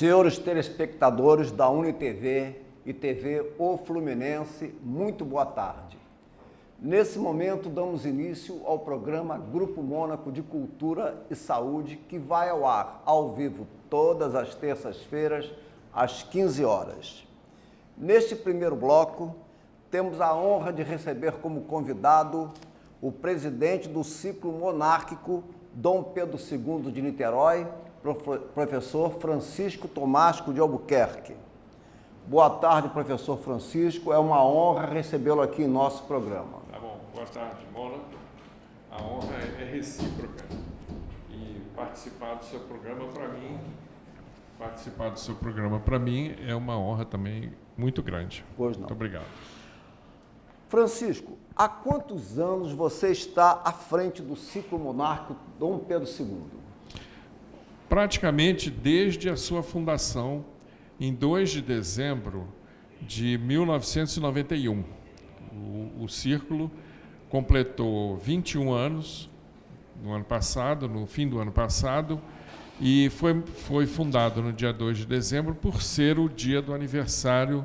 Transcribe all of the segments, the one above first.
Senhores telespectadores da UniTV e TV O Fluminense, muito boa tarde. Nesse momento, damos início ao programa Grupo Mônaco de Cultura e Saúde, que vai ao ar, ao vivo, todas as terças-feiras, às 15 horas. Neste primeiro bloco, temos a honra de receber como convidado o presidente do ciclo monárquico Dom Pedro II de Niterói, professor Francisco Tomasco de Albuquerque. Boa tarde, professor Francisco. É uma honra recebê-lo aqui em nosso programa. Tá bom. Boa tarde, Mônaco. A honra é recíproca. E participar do seu programa, para mim, é uma honra também muito grande. Pois não. Muito obrigado. Francisco, há quantos anos você está à frente do ciclo monárquico Dom Pedro II? Praticamente desde a sua fundação, em 2 de dezembro de 1991. O Círculo completou 21 anos no ano passado, no fim do ano passado, e foi fundado no dia 2 de dezembro por ser o dia do aniversário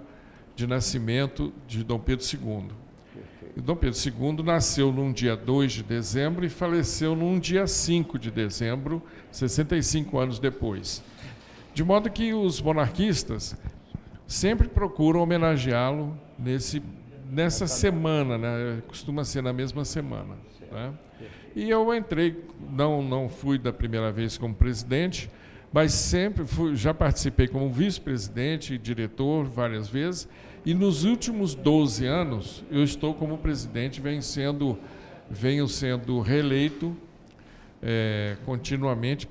de nascimento de Dom Pedro II. E Dom Pedro II nasceu num dia 2 de dezembro e faleceu num dia 5 de dezembro, 65 anos depois. De modo que os monarquistas sempre procuram homenageá-lo nessa semana, né? Costuma ser na mesma semana. Né? E eu entrei, não fui da primeira vez como presidente, mas sempre já participei como vice-presidente e diretor várias vezes, e nos últimos 12 anos eu estou como presidente, venho sendo reeleito continuamente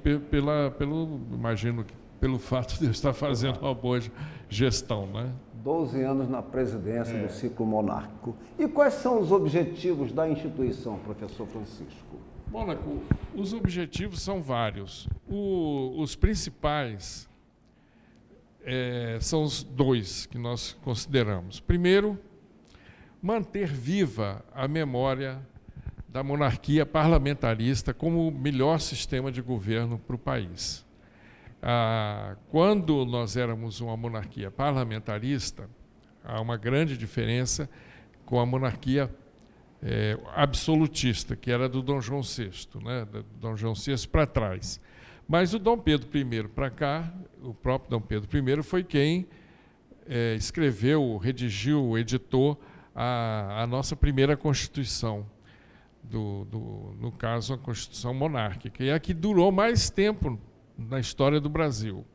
imagino que pelo fato de eu estar fazendo uma boa gestão, né? 12 anos na presidência do ciclo monárquico. E quais são os objetivos da instituição, professor Francisco? Mônaco, os objetivos são vários. Os principais são os dois que nós consideramos. Primeiro, manter viva a memória da monarquia parlamentarista como o melhor sistema de governo para o país. Quando nós éramos uma monarquia parlamentarista, há uma grande diferença com a monarquia absolutista, que era do Dom João VI, né? Do Dom João VI para trás. Mas o Dom Pedro I para cá, o próprio Dom Pedro I foi quem escreveu, redigiu, editou a nossa primeira Constituição, no caso a Constituição monárquica, e a que durou mais tempo na história do Brasil.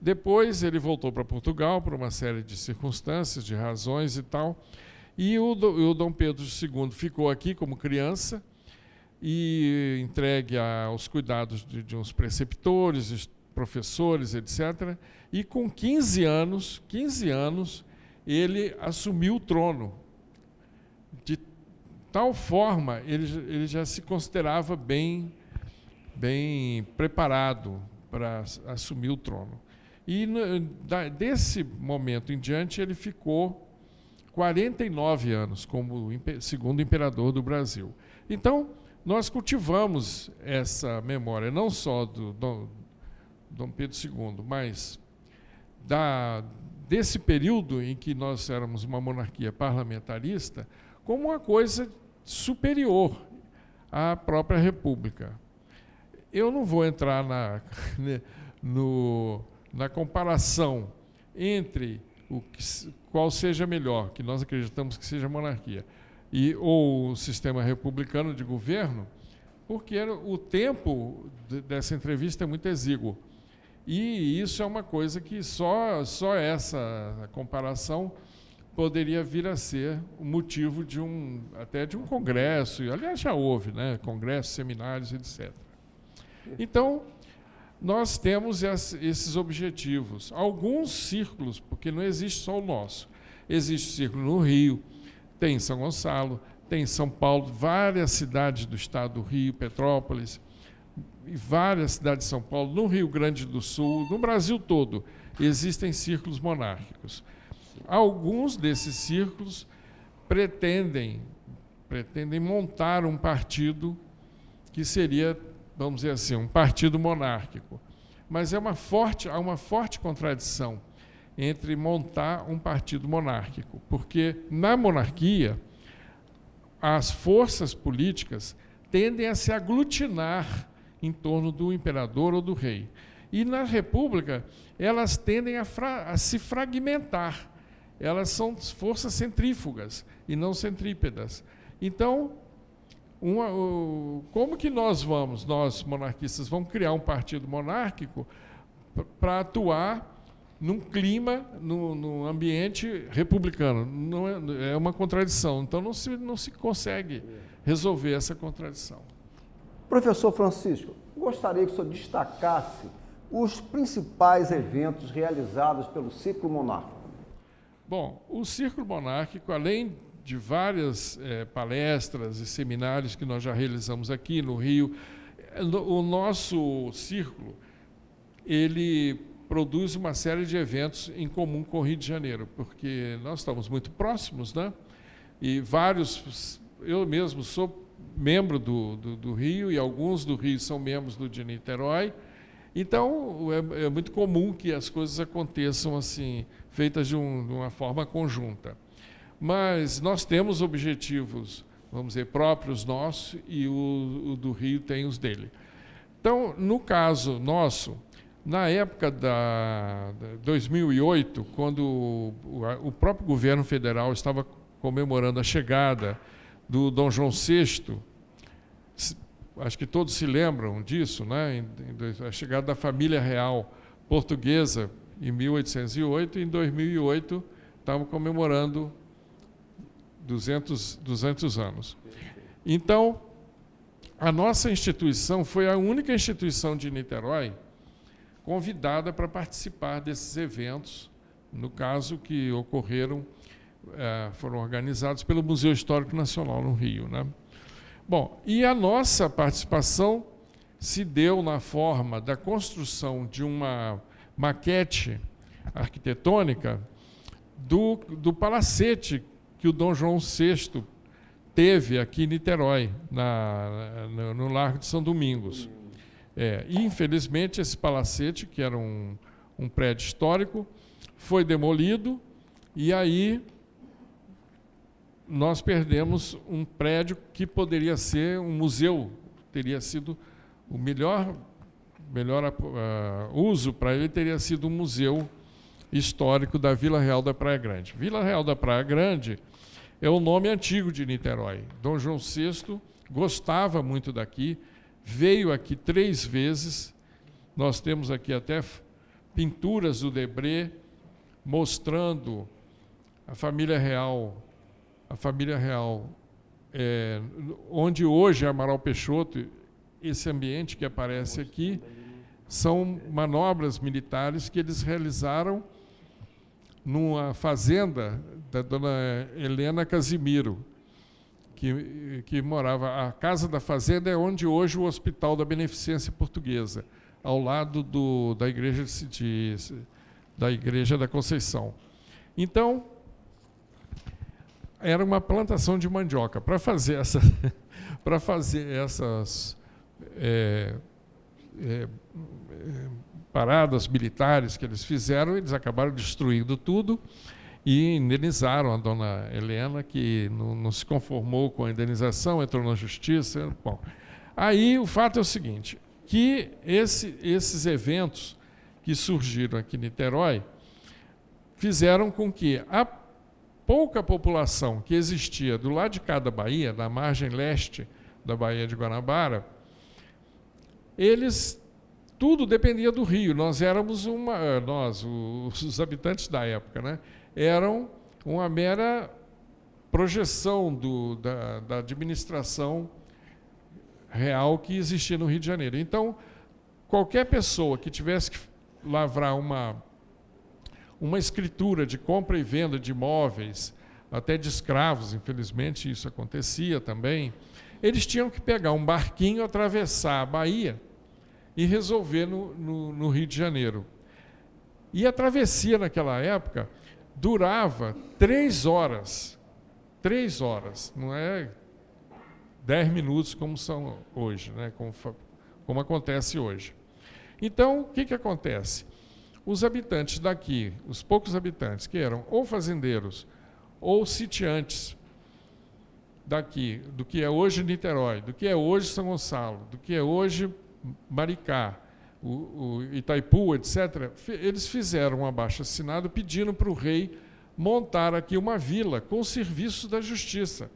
Depois ele voltou para Portugal por uma série de circunstâncias, de razões e tal, e o Dom Pedro II ficou aqui como criança e entregue aos cuidados de uns preceptores, professores, etc. E com 15 anos, ele assumiu o trono. De tal forma, ele já se considerava bem preparado para assumir o trono. E desse momento em diante, ele ficou 49 anos como segundo imperador do Brasil. Então, nós cultivamos essa memória, não só do Dom Pedro II, mas desse período em que nós éramos uma monarquia parlamentarista, como uma coisa superior à própria República. Eu não vou entrar na comparação entre qual seja melhor, que nós acreditamos que seja a monarquia, ou o sistema republicano de governo, porque o tempo dessa entrevista é muito exíguo. E isso é uma coisa que só essa comparação poderia vir a ser o motivo até de um congresso, e aliás já houve, né? Congressos, seminários, etc. Então, nós temos esses objetivos. Alguns círculos, porque não existe só o nosso. Existe círculo no Rio, tem em São Gonçalo, tem em São Paulo, várias cidades do estado do Rio, Petrópolis, e várias cidades de São Paulo, no Rio Grande do Sul, no Brasil todo, existem círculos monárquicos. Alguns desses círculos pretendem montar um partido que seria, vamos dizer assim, um partido monárquico. mas há uma forte contradição entre montar um partido monárquico, porque na monarquia as forças políticas tendem a se aglutinar em torno do imperador ou do rei. E na república elas tendem a se fragmentar. Elas são forças centrífugas e não centrípedas. Então, como que nós monarquistas, vamos criar um partido monárquico para atuar num clima, num ambiente republicano? Não é uma contradição. Então, não se consegue resolver essa contradição. Professor Francisco, gostaria que o senhor destacasse os principais eventos realizados pelo Círculo Monárquico. Bom, o Círculo Monárquico, além de várias palestras e seminários que nós já realizamos aqui no Rio, o nosso círculo, ele produz uma série de eventos em comum com o Rio de Janeiro, porque nós estamos muito próximos, né? E eu mesmo sou membro do Rio, e alguns do Rio são membros do de Niterói. Então, é muito comum que as coisas aconteçam assim, feitas de uma forma conjunta. Mas nós temos objetivos, vamos dizer, próprios nossos, e o do Rio tem os dele. Então, no caso nosso, na época de 2008, quando o próprio governo federal estava comemorando a chegada do Dom João VI, acho que todos se lembram disso, né? A chegada da família real portuguesa em 1808, e em 2008 estavam comemorando 200 anos. Então, a nossa instituição foi a única instituição de Niterói convidada para participar desses eventos, no caso que ocorreram, foram organizados pelo Museu Histórico Nacional no Rio, né? Bom, e a nossa participação se deu na forma da construção de uma maquete arquitetônica do palacete que o Dom João VI teve aqui em Niterói, no Largo de São Domingos. E, infelizmente, esse palacete, que era um prédio histórico, foi demolido, e aí nós perdemos um prédio que poderia ser um museu, teria sido o melhor uso para ele, teria sido um museu histórico da Vila Real da Praia Grande. Vila Real da Praia Grande é o nome antigo de Niterói. Dom João VI gostava muito daqui, veio aqui 3 vezes. Nós temos aqui até pinturas do Debré mostrando a família real, onde hoje é Amaral Peixoto. Esse ambiente que aparece aqui são manobras militares que eles realizaram numa fazenda da dona Helena Casimiro, que morava. A casa da fazenda é onde hoje o Hospital da Beneficência Portuguesa, ao lado da Igreja da Conceição. Então, era uma plantação de mandioca. Para fazer essas paradas militares que eles fizeram, eles acabaram destruindo tudo e indenizaram a dona Helena, que não se conformou com a indenização, entrou na justiça. Bom, aí o fato é o seguinte, que esses eventos que surgiram aqui em Niterói fizeram com que a pouca população que existia do lado de cá da Bahia, na margem leste da Baía de Guanabara, tudo dependia do rio. Nós éramos os habitantes da época, né, eram uma mera projeção da administração real que existia no Rio de Janeiro. Então, qualquer pessoa que tivesse que lavrar uma escritura de compra e venda de imóveis, até de escravos, infelizmente isso acontecia também, eles tinham que pegar um barquinho, atravessar a Bahia e resolver no Rio de Janeiro. E a travessia naquela época durava 3 horas. 3 horas, não é 10 minutos como são hoje, né? como acontece hoje. Então, o que acontece? Os habitantes daqui, os poucos habitantes que eram ou fazendeiros ou sitiantes daqui, do que é hoje Niterói, do que é hoje São Gonçalo, do que é hoje Maricá, o Itaipu, etc., eles fizeram um abaixo-assinado pedindo para o rei montar aqui uma vila com serviços da justiça,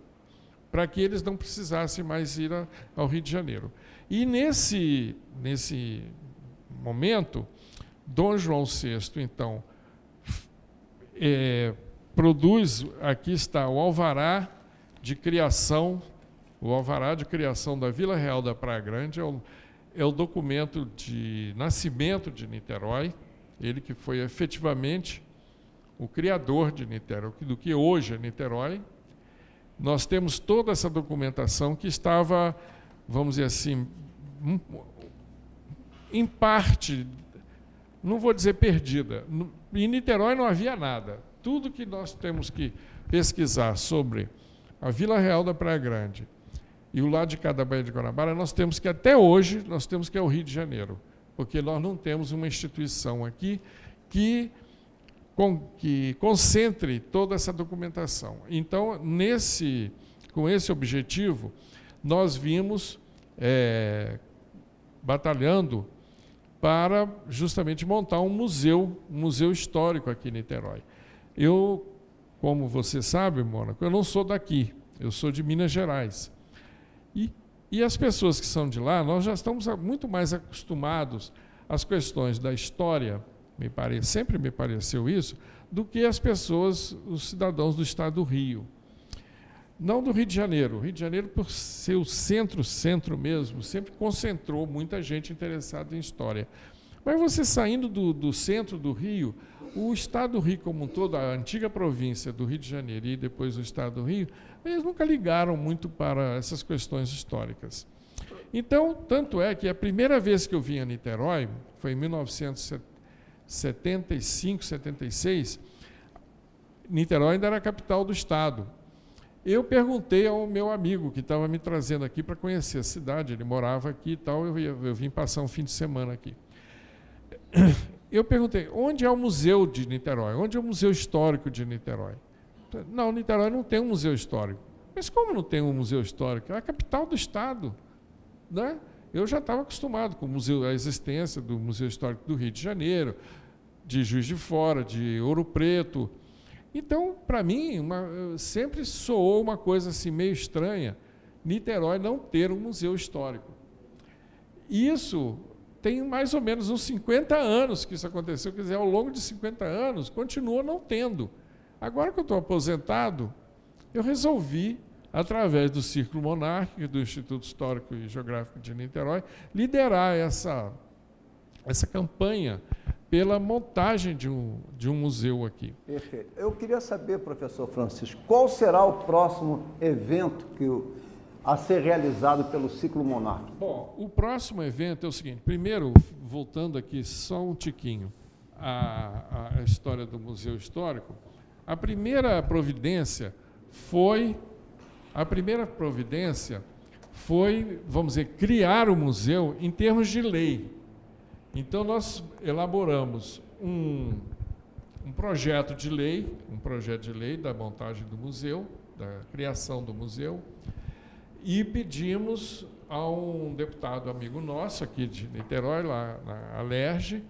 para que eles não precisassem mais ir ao Rio de Janeiro. E nesse momento, Dom João VI, então, produz, aqui está o alvará de criação, da Vila Real da Praia Grande, é o documento de nascimento de Niterói, ele que foi efetivamente o criador de Niterói, do que hoje é Niterói. Nós temos toda essa documentação que estava, vamos dizer assim, em parte, não vou dizer perdida. Em Niterói não havia nada. Tudo que nós temos que pesquisar sobre a Vila Real da Praia Grande e o lado de cá da Baía de Guanabara, nós temos que, até hoje, nós temos que ir ao Rio de Janeiro, porque nós não temos uma instituição aqui que concentre toda essa documentação. Então, com esse objetivo, nós vimos batalhando para justamente montar um museu histórico aqui em Niterói. Eu, como você sabe, Mônaco, eu não sou daqui, eu sou de Minas Gerais. E as pessoas que são de lá, nós já estamos muito mais acostumados às questões da história, sempre me pareceu isso, do que as pessoas, os cidadãos do estado do Rio. Não do Rio de Janeiro. O Rio de Janeiro, por ser o centro mesmo, sempre concentrou muita gente interessada em história. Mas você saindo do centro do Rio, o estado do Rio como um todo, a antiga província do Rio de Janeiro e depois o estado do Rio, eles nunca ligaram muito para essas questões históricas. Então, tanto é que a primeira vez que eu vim a Niterói, foi em 1975, 76, Niterói ainda era a capital do estado. Eu perguntei ao meu amigo que estava me trazendo aqui para conhecer a cidade, ele morava aqui e tal, eu vim passar um fim de semana aqui. Eu perguntei, onde é o museu de Niterói? Onde é o museu histórico de Niterói? Não, Niterói não tem um museu histórico. Mas como não tem um museu histórico? É a capital do estado, né? Eu já estava acostumado com a existência do Museu Histórico do Rio de Janeiro, de Juiz de Fora, de Ouro Preto. Então, para mim, sempre soou uma coisa assim meio estranha, Niterói não ter um museu histórico. Isso tem mais ou menos uns 50 anos que isso aconteceu, quer dizer, ao longo de 50 anos, continua não tendo. Agora que eu estou aposentado, eu resolvi, através do Círculo Monárquico, do Instituto Histórico e Geográfico de Niterói, liderar essa campanha pela montagem de um museu aqui. Perfeito. Eu queria saber, professor Francisco, qual será o próximo evento a ser realizado pelo Ciclo Monárquico? Bom, o próximo evento é o seguinte, primeiro, voltando aqui só um tiquinho à história do Museu Histórico, a primeira providência foi, vamos dizer, criar o museu em termos de lei. Então, nós elaboramos um projeto de lei da montagem do museu, da criação do museu, e pedimos a um deputado amigo nosso aqui de Niterói, lá na Alerj,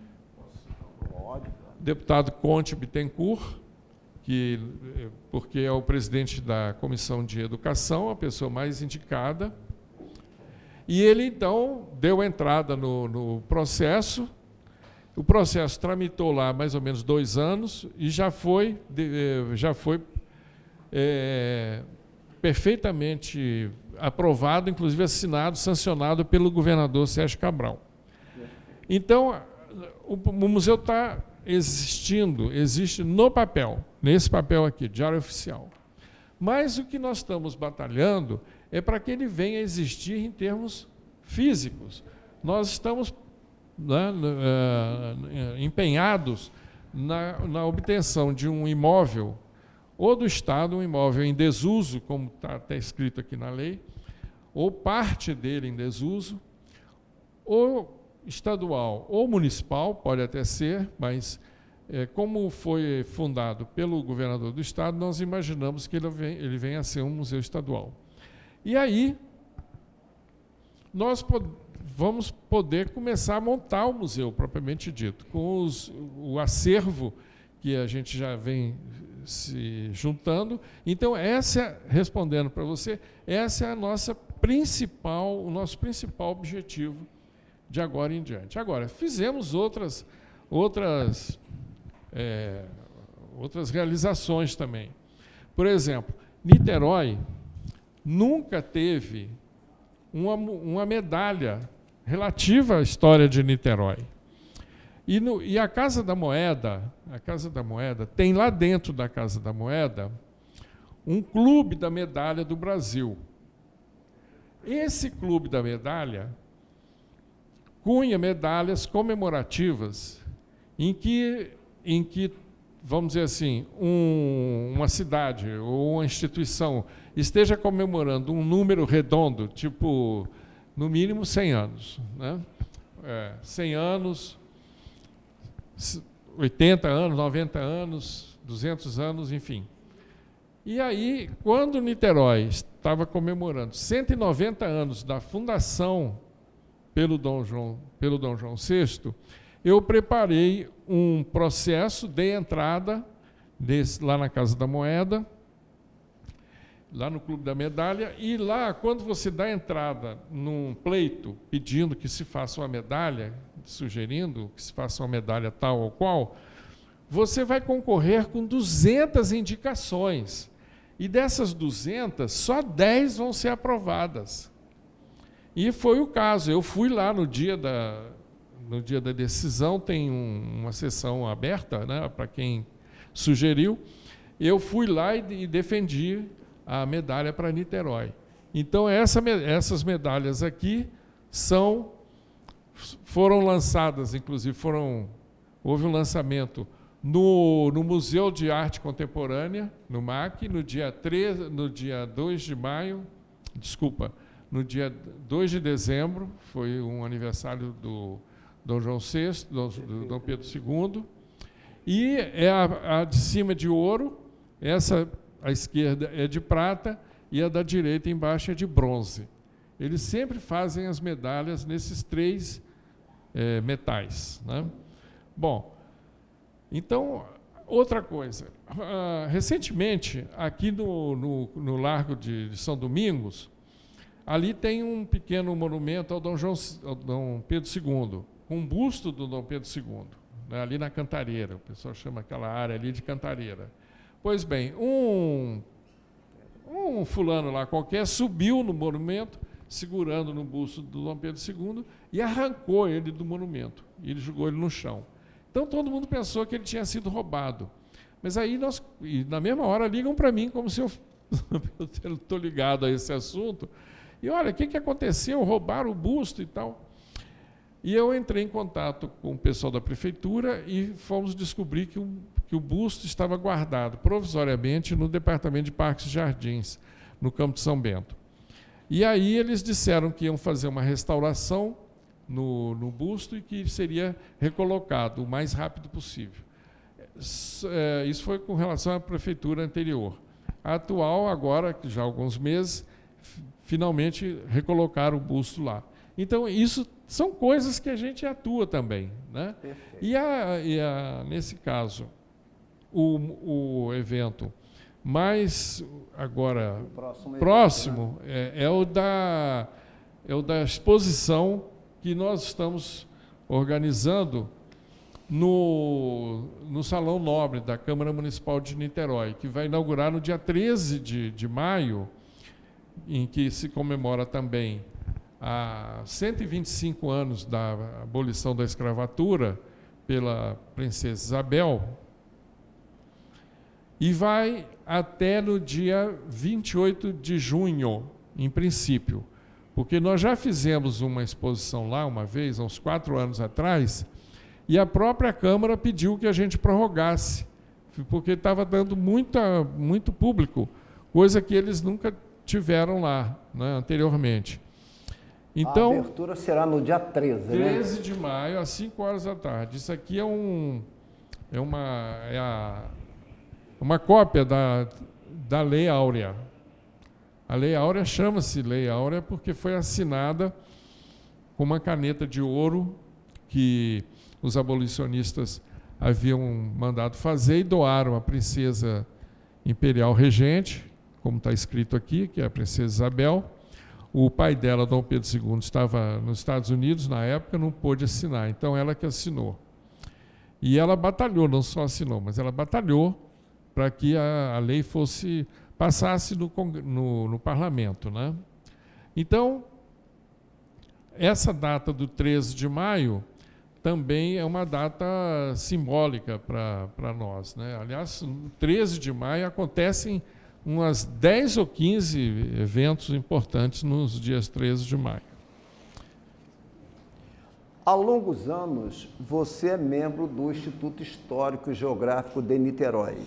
deputado Conte Bittencourt, porque é o presidente da Comissão de Educação, a pessoa mais indicada, e ele, então, deu entrada no processo. O processo tramitou lá mais ou menos 2 anos e já foi perfeitamente aprovado, inclusive assinado, sancionado pelo governador Sérgio Cabral. Então, o museu existe no papel, nesse papel aqui, Diário Oficial. Mas o que nós estamos batalhando é para que ele venha a existir em termos físicos. Nós estamos empenhados na obtenção de um imóvel, ou do Estado, um imóvel em desuso, como está até escrito aqui na lei, ou parte dele em desuso, ou estadual ou municipal, pode até ser, mas como foi fundado pelo governador do estado, nós imaginamos que ele venha a ser um museu estadual. E aí, nós vamos poder começar a montar o museu, propriamente dito, com o acervo que a gente já vem se juntando. Então, respondendo para você, essa é o nosso principal objetivo de agora em diante. Agora, fizemos outras realizações também. Por exemplo, Niterói nunca teve uma medalha relativa à história de Niterói. E a Casa da Moeda tem lá dentro da Casa da Moeda um clube da medalha do Brasil. Esse clube da medalha cunha medalhas comemorativas em que vamos dizer assim, uma cidade ou uma instituição esteja comemorando um número redondo, tipo, no mínimo 100 anos. Né? 100 anos, 80 anos, 90 anos, 200 anos, enfim. E aí, quando Niterói estava comemorando 190 anos da fundação pelo Dom João VI, eu preparei um processo de entrada lá na Casa da Moeda, lá no Clube da Medalha, e lá, quando você dá entrada num pleito pedindo que se faça uma medalha, sugerindo que se faça uma medalha tal ou qual, você vai concorrer com 200 indicações. E dessas 200, só 10 vão ser aprovadas. E foi o caso. Eu fui lá no dia da decisão, tem uma sessão aberta, né, para quem sugeriu. Eu fui lá e defendi a medalha para Niterói. Então, essas medalhas aqui foram lançadas, inclusive houve um lançamento no Museu de Arte Contemporânea, no MAC, no dia 2 de maio, no dia 2 de dezembro, foi um aniversário do Dom João VI, do Dom Pedro II, e a de cima de ouro, essa à esquerda é de prata e a da direita embaixo é de bronze. Eles sempre fazem as medalhas nesses 3 metais. Né? Bom, então, outra coisa. Recentemente, aqui no Largo de São Domingos, ali tem um pequeno monumento ao Dom Pedro II, um busto do Dom Pedro II, né, ali na Cantareira. O pessoal chama aquela área ali de Cantareira. Pois bem, um fulano lá qualquer subiu no monumento, segurando no busto do Dom Pedro II, e arrancou ele do monumento. E ele jogou ele no chão. Então, todo mundo pensou que ele tinha sido roubado. Mas aí, na mesma hora, ligam para mim, como se eu estou ligado a esse assunto. E olha, o que aconteceu? Roubaram o busto e tal. E eu entrei em contato com o pessoal da prefeitura e fomos descobrir que o busto estava guardado provisoriamente no Departamento de Parques e Jardins, no Campo de São Bento. E aí eles disseram que iam fazer uma restauração no busto e que seria recolocado o mais rápido possível. Isso foi com relação à prefeitura anterior. A atual, agora, já há alguns meses, finalmente recolocaram o busto lá. Então, isso são coisas que a gente atua também. Né? Nesse caso, o evento mais agora próximo é o da exposição que nós estamos organizando no Salão Nobre da Câmara Municipal de Niterói, que vai inaugurar no dia 13 de maio, em que se comemora também há 125 anos da abolição da escravatura pela princesa Isabel, e vai até no dia 28 de junho, em princípio, porque nós já fizemos uma exposição lá uma vez, há uns 4 anos atrás, e a própria Câmara pediu que a gente prorrogasse, porque estava dando muito público, coisa que eles nunca tiveram lá, né, anteriormente. Então, a abertura será no dia 13, 13 de maio, às 5 horas da tarde. Isso aqui é uma cópia da Lei Áurea. A Lei Áurea chama-se Lei Áurea porque foi assinada com uma caneta de ouro que os abolicionistas haviam mandado fazer e doaram à princesa imperial regente, como está escrito aqui, que é a princesa Isabel. O pai dela, Dom Pedro II, estava nos Estados Unidos na época, não pôde assinar, então ela que assinou. E ela batalhou, não só assinou, mas ela batalhou para que a lei passasse no parlamento, né? Então, essa data do 13 de maio também é uma data simbólica para nós, né? Aliás, no 13 de maio acontecem umas 10 ou 15 eventos importantes nos dias 13 de maio. Há longos anos, você é membro do Instituto Histórico e Geográfico de Niterói,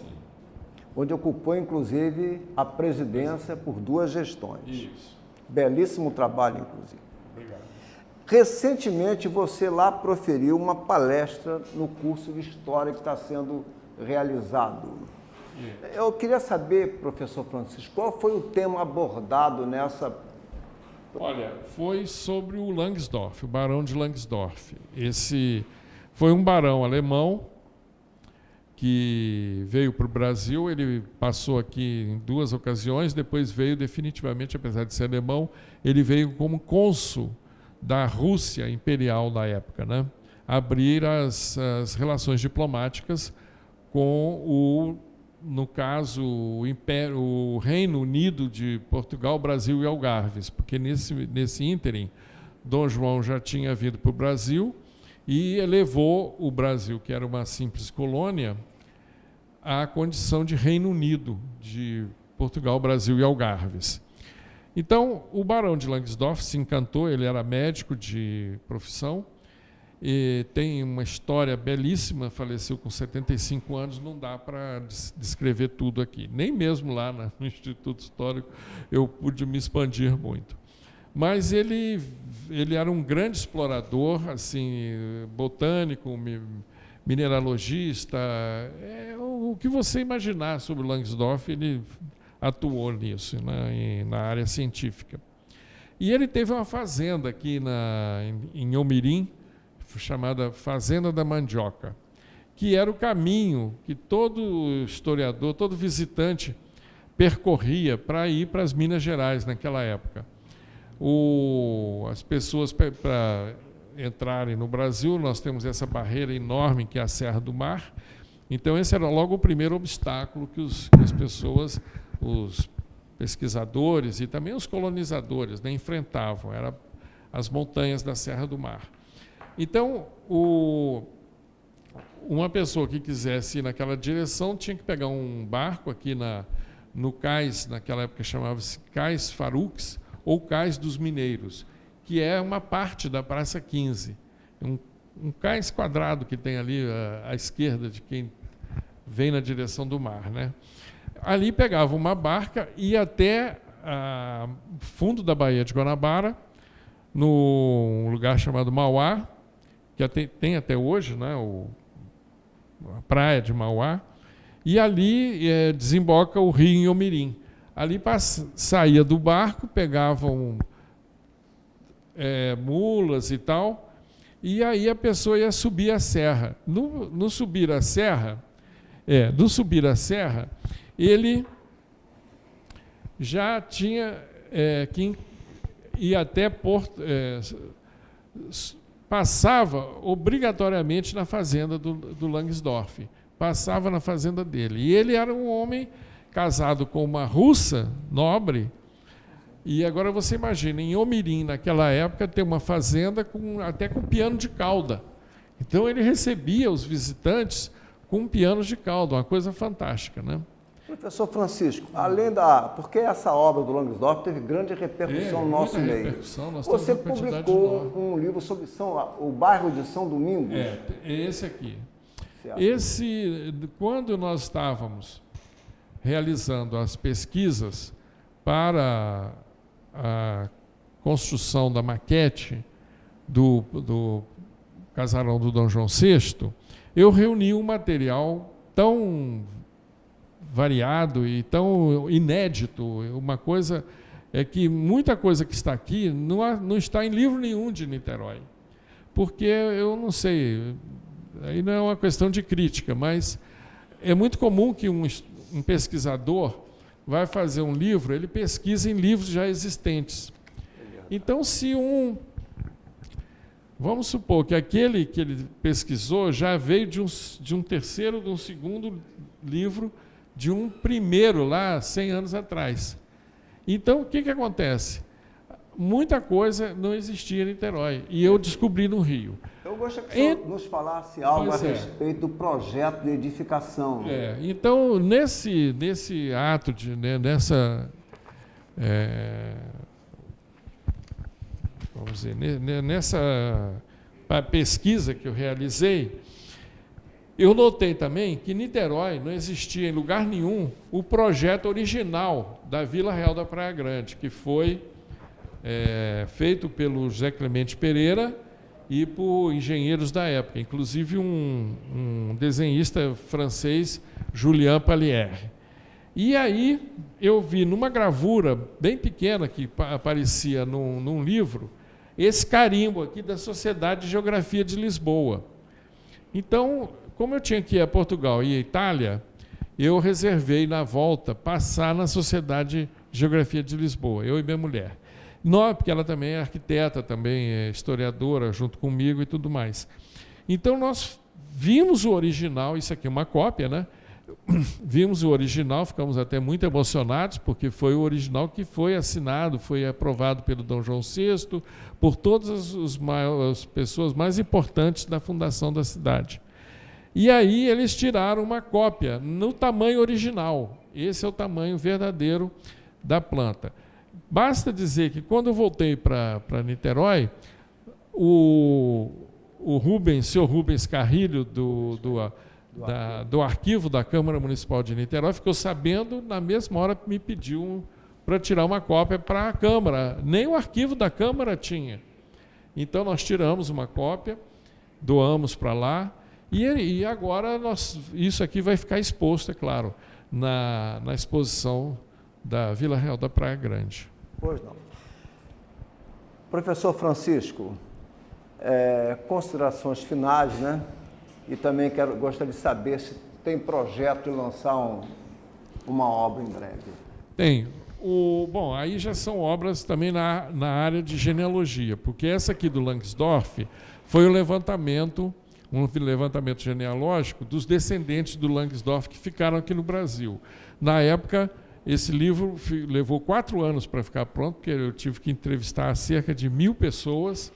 onde ocupou, inclusive, a presidência por 2 gestões. Isso. Belíssimo trabalho, inclusive. Obrigado. Recentemente, você lá proferiu uma palestra no curso de História que está sendo realizado. Eu queria saber, professor Francisco, qual foi o tema abordado nessa... Olha, foi sobre o Langsdorff, o Barão de Langsdorff. Esse foi um barão alemão que veio para o Brasil, ele passou aqui em 2 ocasiões, depois veio definitivamente, apesar de ser alemão, ele veio como cônsul da Rússia imperial da época, né? Abrir as relações diplomáticas com no caso, o Reino Unido de Portugal, Brasil e Algarves, porque nesse ínterim, Dom João já tinha vindo para o Brasil e elevou o Brasil, que era uma simples colônia, à condição de Reino Unido de Portugal, Brasil e Algarves. Então, o Barão de Langsdorff se encantou, ele era médico de profissão, e tem uma história belíssima, faleceu com 75 anos, não dá para descrever tudo aqui. Nem mesmo lá no Instituto Histórico eu pude me expandir muito. Mas ele era um grande explorador, assim, botânico, mineralogista, o que você imaginar sobre o Langsdorff, ele atuou nisso, né, na área científica. E ele teve uma fazenda aqui em Almirim, chamada Fazenda da Mandioca, que era o caminho que todo historiador, todo visitante percorria para ir para as Minas Gerais naquela época. As pessoas, para entrarem no Brasil, nós temos essa barreira enorme que é a Serra do Mar, então esse era logo o primeiro obstáculo que as pessoas, os pesquisadores e também os colonizadores, né, enfrentavam, eram as montanhas da Serra do Mar. Então, uma pessoa que quisesse ir naquela direção tinha que pegar um barco aqui no cais, naquela época chamava-se Cais Farux, ou Cais dos Mineiros, que é uma parte da Praça 15. Um cais quadrado que tem ali à esquerda de quem vem na direção do mar, né? Ali pegava uma barca e ia até o fundo da Baía de Guanabara, num lugar chamado Mauá, que tem até hoje, né, a praia de Mauá, e ali desemboca o rio em Almirim. Ali saía do barco, pegavam mulas e tal, e aí a pessoa ia subir a serra. No subir a serra, ele já tinha que ir até Porto... passava obrigatoriamente na fazenda do Langsdorff, passava na fazenda dele. E ele era um homem casado com uma russa nobre, e agora você imagina, em Almirim, naquela época, ter uma fazenda até com piano de cauda. Então ele recebia os visitantes com pianos de cauda, uma coisa fantástica, né? Professor Francisco, além porque essa obra do Langsdorff teve grande repercussão no nosso meio. Você publicou um livro sobre o bairro de São Domingos. É esse aqui. Certo. Quando nós estávamos realizando as pesquisas para a construção da maquete do casarão do Dom João VI, eu reuni um material tão variado e tão inédito, uma coisa é que muita coisa que está aqui não está em livro nenhum de Niterói, porque eu não sei, aí não é uma questão de crítica, mas é muito comum que um pesquisador vai fazer um livro, ele pesquisa em livros já existentes. Então, vamos supor que aquele que ele pesquisou já veio de um terceiro, de um segundo livro, de um primeiro lá, 100 anos atrás. Então, o que acontece? Muita coisa não existia em Niterói, e eu descobri no Rio. Eu gostaria que o senhor nos falasse algo a respeito do projeto de edificação. Então, nesse ato, vamos dizer, nessa pesquisa que eu realizei, eu notei também que em Niterói não existia em lugar nenhum o projeto original da Vila Real da Praia Grande, que foi feito pelo José Clemente Pereira e por engenheiros da época, inclusive um desenhista francês, Julien Pallière. E aí eu vi numa gravura bem pequena que aparecia num livro, esse carimbo aqui da Sociedade de Geografia de Lisboa. Então, como eu tinha que ir a Portugal e a Itália, eu reservei na volta passar na Sociedade de Geografia de Lisboa, eu e minha mulher. Não, porque ela também é arquiteta, também é historiadora, junto comigo e tudo mais. Então, nós vimos o original, isso aqui é uma cópia, né? Vimos o original, ficamos até muito emocionados, porque foi o original que foi assinado, foi aprovado pelo Dom João VI, por todas as pessoas mais importantes da fundação da cidade. E aí eles tiraram uma cópia no tamanho original. Esse é o tamanho verdadeiro da planta. Basta dizer que quando eu voltei para Niterói, o senhor Rubens Carrilho, do arquivo da Câmara Municipal de Niterói, ficou sabendo, na mesma hora me pediu para tirar uma cópia para a Câmara. Nem o arquivo da Câmara tinha. Então nós tiramos uma cópia, doamos para lá, e agora isso aqui vai ficar exposto, é claro, na exposição da Vila Real da Praia Grande. Pois não. Professor Francisco, considerações finais, né? E também gostaria de saber se tem projeto de lançar uma obra em breve. Tem. Bom, aí já são obras também na área de genealogia, porque essa aqui do Langsdorff foi um levantamento genealógico dos descendentes do Langsdorff que ficaram aqui no Brasil. Na época, esse livro levou 4 anos para ficar pronto, porque eu tive que entrevistar cerca de 1.000 pessoas,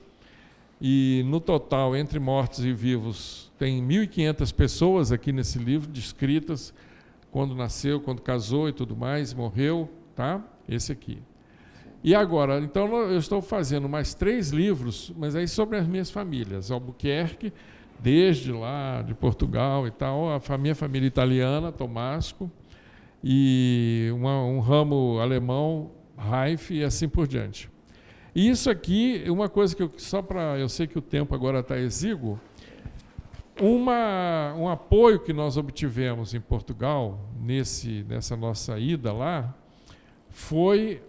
e no total, entre mortos e vivos, tem 1.500 pessoas aqui nesse livro, descritas, quando nasceu, quando casou e tudo mais, morreu, tá? Esse aqui. E agora, então, eu estou fazendo mais 3 livros, mas aí sobre as minhas famílias, Albuquerque, desde lá de Portugal e tal, minha família italiana, Tomasco, e um ramo alemão, Reif, e assim por diante. E isso aqui, uma coisa que eu sei que o tempo agora está exíguo, um apoio que nós obtivemos em Portugal, nessa nossa ida lá, foi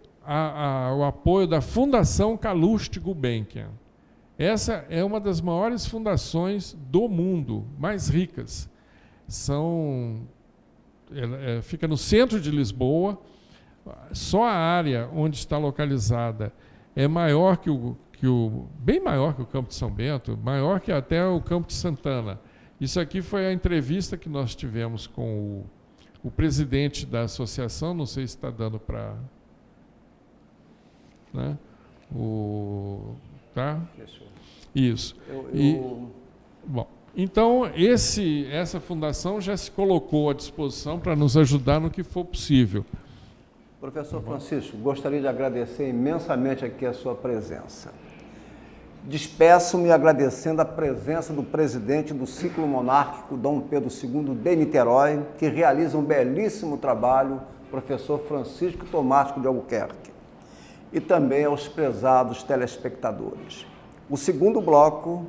o apoio da Fundação Calouste Gulbenkian. Essa é uma das maiores fundações do mundo, mais ricas. Fica no centro de Lisboa, só a área onde está localizada é maior bem maior que o Campo de São Bento, maior que até o Campo de Santana. Isso aqui foi a entrevista que nós tivemos com o presidente da associação, não sei se está dando para... Né? Tá? Isso. Bom, então, essa fundação já se colocou à disposição para nos ajudar no que for possível. Professor Francisco, gostaria de agradecer imensamente aqui a sua presença. Despeço-me agradecendo a presença do presidente do ciclo monárquico Dom Pedro II de Niterói, que realiza um belíssimo trabalho, professor Francisco Tomasco de Albuquerque. e também aos prezados telespectadores. O segundo bloco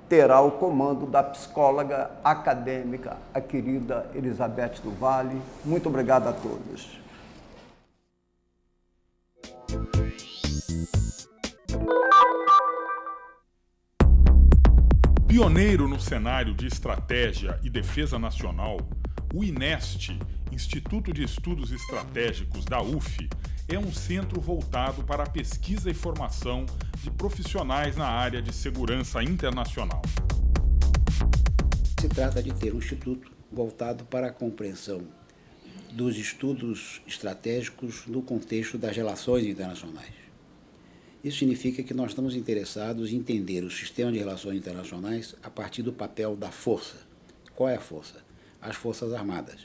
terá o comando da psicóloga acadêmica, a querida Elizabeth do Vale. Muito obrigado a todos. Pioneiro no cenário de estratégia e defesa nacional, o INEST, Instituto de Estudos Estratégicos da UF, é um centro voltado para a pesquisa e formação de profissionais na área de segurança internacional. Se trata de ter um instituto voltado para a compreensão dos estudos estratégicos no contexto das relações internacionais. Isso significa que nós estamos interessados em entender o sistema de relações internacionais a partir do papel da força. Qual é a força? As Forças Armadas.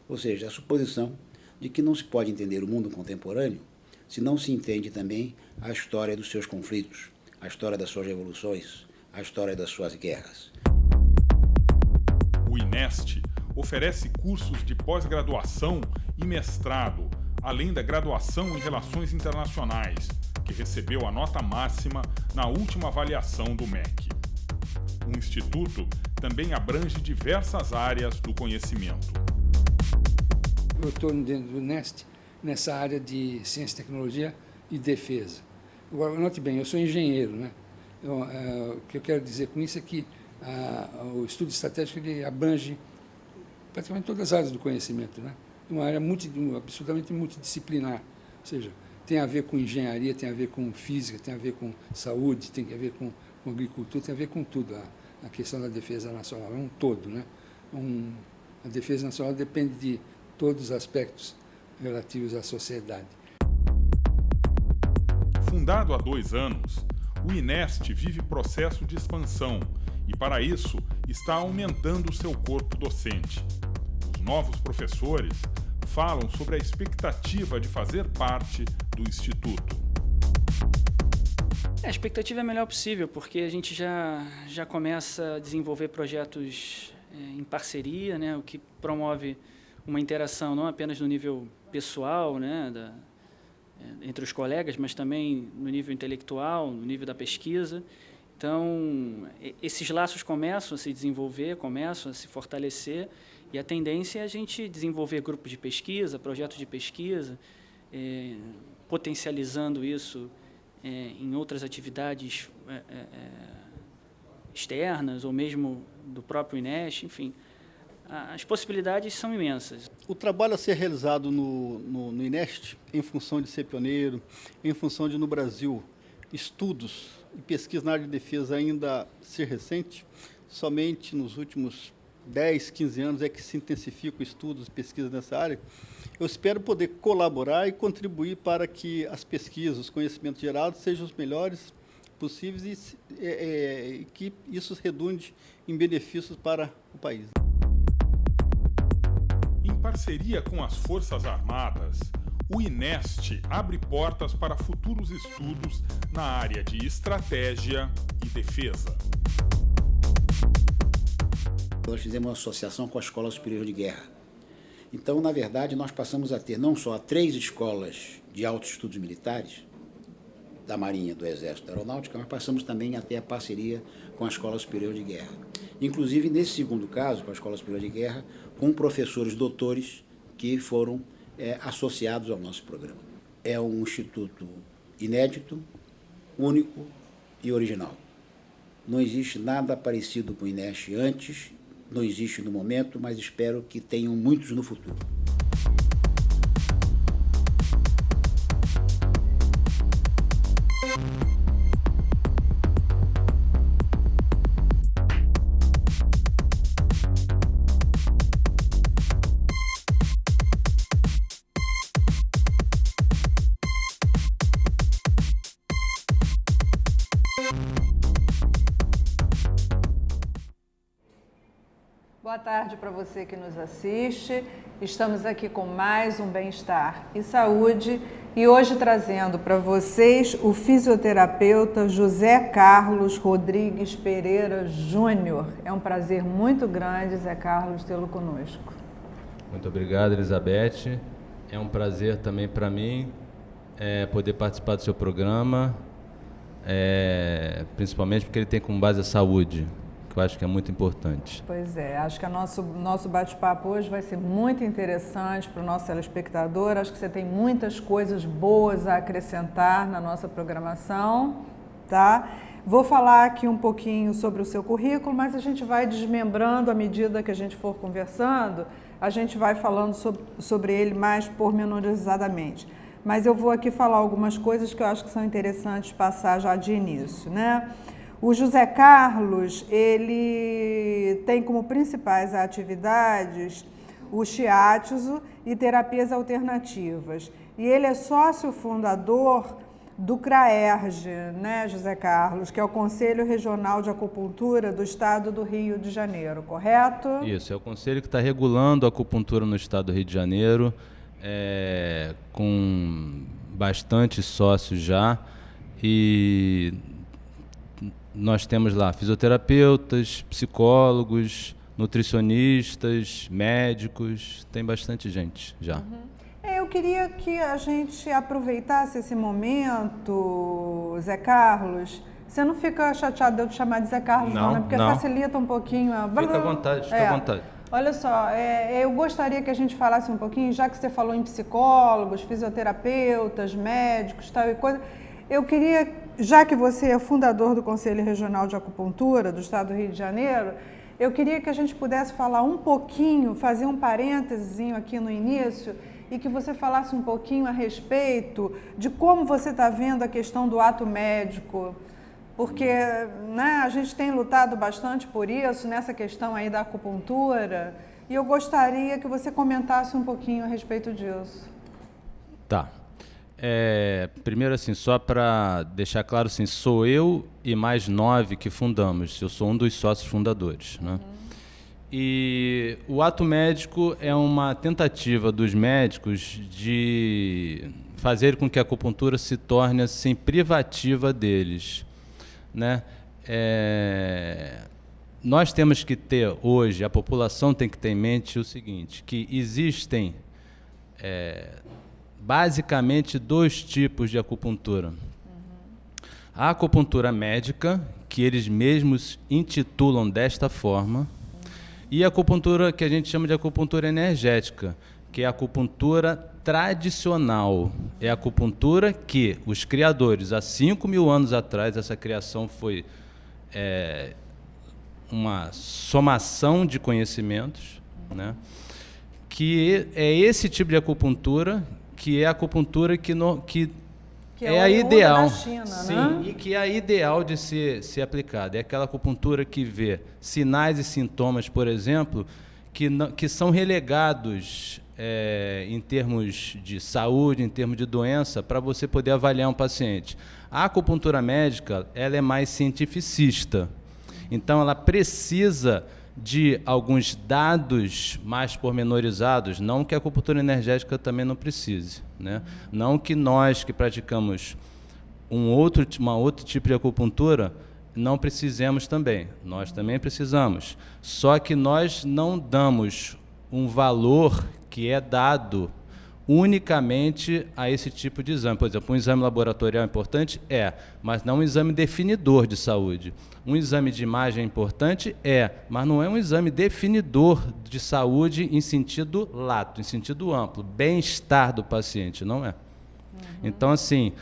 Ou seja, a suposição de que não se pode entender o mundo contemporâneo se não se entende também a história dos seus conflitos, a história das suas revoluções, a história das suas guerras. O INEST oferece cursos de pós-graduação e mestrado, além da graduação em Relações Internacionais, que recebeu a nota máxima na última avaliação do MEC. O Instituto também abrange diversas áreas do conhecimento. Eu estou dentro do INEST nessa área de ciência, tecnologia e defesa. Agora, note bem, eu sou engenheiro, né? O que eu quero dizer com isso é que o estudo estratégico ele abrange praticamente todas as áreas do conhecimento, né? Uma área absolutamente multidisciplinar, ou seja, tem a ver com engenharia, tem a ver com física, tem a ver com saúde, tem a ver com agricultura, tem a ver com tudo. A questão da defesa nacional é um todo, né? A defesa nacional depende de todos os aspectos relativos à sociedade. Fundado há 2 anos, o INEST vive processo de expansão e, para isso, está aumentando o seu corpo docente. Os novos professores falam sobre a expectativa de fazer parte do Instituto. A expectativa é a melhor possível, porque a gente já começa a desenvolver projetos em parceria, né, o que promove uma interação não apenas no nível pessoal, né, entre os colegas, mas também no nível intelectual, no nível da pesquisa. Então, esses laços começam a se desenvolver, começam a se fortalecer, e a tendência é a gente desenvolver grupos de pesquisa, projetos de pesquisa, potencializando isso em outras atividades externas, ou mesmo do próprio INEST, enfim. As possibilidades são imensas. O trabalho a ser realizado no INEST, em função de ser pioneiro, em função de, no Brasil, estudos e pesquisa na área de defesa ainda ser recente, somente nos últimos 10, 15 anos é que se intensificam estudos e pesquisas nessa área. Eu espero poder colaborar e contribuir para que as pesquisas, os conhecimentos gerados sejam os melhores possíveis e que isso redunde em benefícios para o país. Em parceria com as Forças Armadas, o INEST abre portas para futuros estudos na área de estratégia e defesa. Nós fizemos uma associação com a Escola Superior de Guerra. Então, na verdade, nós passamos a ter não só 3 escolas de altos estudos militares, da Marinha, do Exército, da Aeronáutica, mas passamos também a ter a parceria com a Escola Superior de Guerra. Inclusive, nesse segundo caso, com a Escola Superior de Guerra, com professores doutores que foram associados ao nosso programa. É um instituto inédito, único e original. Não existe nada parecido com o INEST antes, não existe no momento, mas espero que tenham muitos no futuro. Boa tarde para você que nos assiste. Estamos aqui com mais um Bem-Estar e Saúde e hoje trazendo para vocês o fisioterapeuta José Carlos Rodrigues Pereira Júnior. É um prazer muito grande, Zé Carlos, tê-lo conosco. Muito obrigado, Elizabeth. É um prazer também para mim poder participar do seu programa, principalmente porque ele tem como base a saúde, que eu acho que é muito importante. Pois é, acho que o nosso bate-papo hoje vai ser muito interessante para o nosso telespectador. Acho que você tem muitas coisas boas a acrescentar na nossa programação, tá? Vou falar aqui um pouquinho sobre o seu currículo, mas a gente vai desmembrando à medida que a gente for conversando, a gente vai falando sobre ele mais pormenorizadamente. Mas eu vou aqui falar algumas coisas que eu acho que são interessantes passar já de início, né? O José Carlos, ele tem como principais atividades o shiatsu e terapias alternativas. E ele é sócio fundador do CRAERJ, né, José Carlos, que é o Conselho Regional de Acupuntura do Estado do Rio de Janeiro, correto? Isso, é o conselho que está regulando a acupuntura no Estado do Rio de Janeiro, com bastante sócios já, e nós temos lá fisioterapeutas, psicólogos, nutricionistas, médicos, tem bastante gente já. Eu queria que a gente aproveitasse esse momento, Zé Carlos. Você não fica chateado de eu te chamar de Zé Carlos, não, né? Porque facilita um pouquinho. Fica à vontade, fica à vontade. Olha só, eu gostaria que a gente falasse um pouquinho, já que você falou em psicólogos, fisioterapeutas, médicos, tal e coisa. Eu queria, já que você é fundador do Conselho Regional de Acupuntura do Estado do Rio de Janeiro, eu queria que a gente pudesse falar um pouquinho, fazer um parênteses aqui no início, e que você falasse um pouquinho a respeito de como você está vendo a questão do ato médico, porque, né, a gente tem lutado bastante por isso, nessa questão aí da acupuntura, e eu gostaria que você comentasse um pouquinho a respeito disso. Tá. Primeiro, assim, só para deixar claro, assim, sou eu e mais 9 que fundamos, eu sou um dos sócios fundadores, né? E o ato médico é uma tentativa dos médicos de fazer com que a acupuntura se torne assim privativa deles, né? Nós temos que ter hoje, a população tem que ter em mente o seguinte, que existem basicamente 2 tipos de acupuntura. A acupuntura médica, que eles mesmos intitulam desta forma, e a acupuntura que a gente chama de acupuntura energética, que é a acupuntura tradicional. É a acupuntura que os criadores, há 5.000 anos atrás, essa criação foi uma somação de conhecimentos, né? Que é esse tipo de acupuntura, que é a acupuntura que é a ideal, da China, sim, né? E que é a ideal de ser aplicada. É aquela acupuntura que vê sinais e sintomas, por exemplo, que são relegados em termos de saúde, em termos de doença, para você poder avaliar um paciente. A acupuntura médica, ela é mais cientificista. Então, ela precisa de alguns dados mais pormenorizados, não que a acupuntura energética também não precise, né? Não que nós que praticamos uma outro tipo de acupuntura não precisemos também, nós também precisamos, só que nós não damos um valor que é dado unicamente a esse tipo de exame. Por exemplo, um exame laboratorial é importante? Mas não um exame definidor de saúde. Um exame de imagem é importante? Mas não é um exame definidor de saúde em sentido lato, em sentido amplo, bem-estar do paciente, não é? Então, assim...